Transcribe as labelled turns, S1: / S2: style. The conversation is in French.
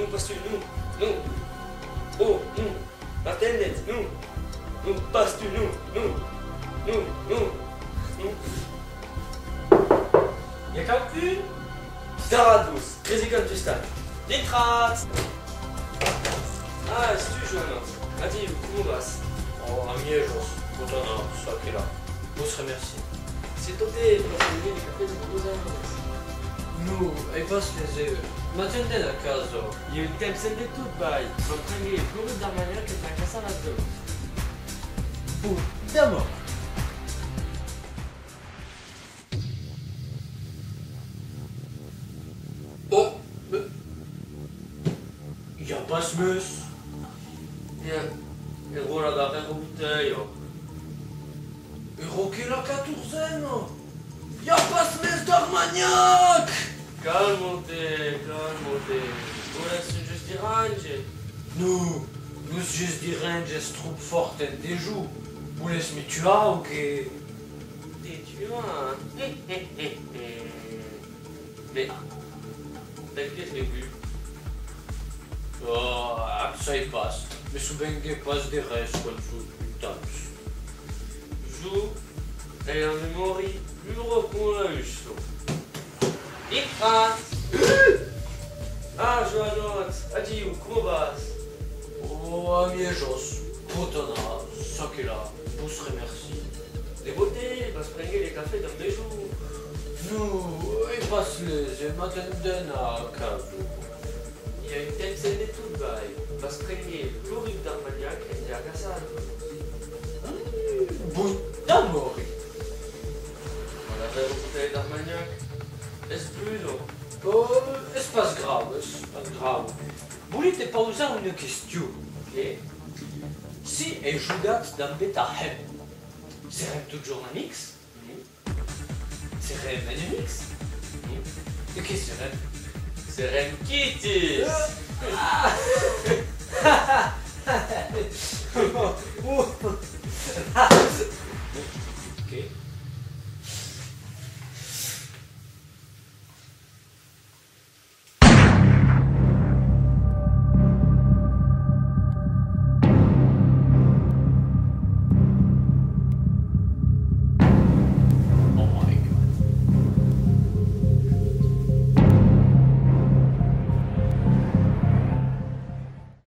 S1: pas tu nous, nous. Oh, nous. La tête, nous. Nous, passe tu nous, nous. Nous.
S2: Il y a quelqu'un?
S1: Daradus, Krisikan tu stade. Litrat. Ah, est-ce que tu joues un Adieu, comment vas-tu?
S2: Oh, amigos, puttana, so che là. Vos remercie.
S1: C'est toté, parce que les cafés de Bozano.
S2: Nu, ai pas les ma attendete a caso.
S1: Il y a une thème celle de tout, bye. Comme quand il est plus de la manière que t'as cassé la deux.
S2: Puttana. Oh, mais... Il y a pas ce mus.
S1: E ora da terra bouteille.
S2: Et Rocky la quatorzaine. Il y a pas ce mus d'Armagnac.
S1: Calme-toi. Ora c'est juste des ranges.
S2: Nous juste die ranges trop fortes des joues. Vous laissez me tuer, ok?
S1: T'es tuant. Mais... T'inquiète les vues.
S2: Oh, ça y passe. Mais souvent qu'il passe des restes comme ça, putain.
S1: Joue. Et en mémoire, plus gros qu'on l'a eu, ça. Litrat. Ah, Joanot. Adieu, comment vas-tu?
S2: Oh, amigos, puttana, ça qui là, vous remercie.
S1: Des beautés, va se prendre les cafés dans des jours.
S2: Nous, il passe les m'attendent à caso.
S1: Il y a une thème celle de tout, bye. Va se prendre le rive d'Armagnac et il y a Cassade.
S2: Putain mori.
S1: On avait une bouteille d'Armagnac. Est-ce plus, non?
S2: Oh, c'est pas grave, c'est pas grave. Vous voulez te poser une question?
S1: Ok.
S2: Si un judat dans Betahem, serait toujours un X? Serait un X? Et qui serait?
S1: C'est Renkitis.
S2: Ok.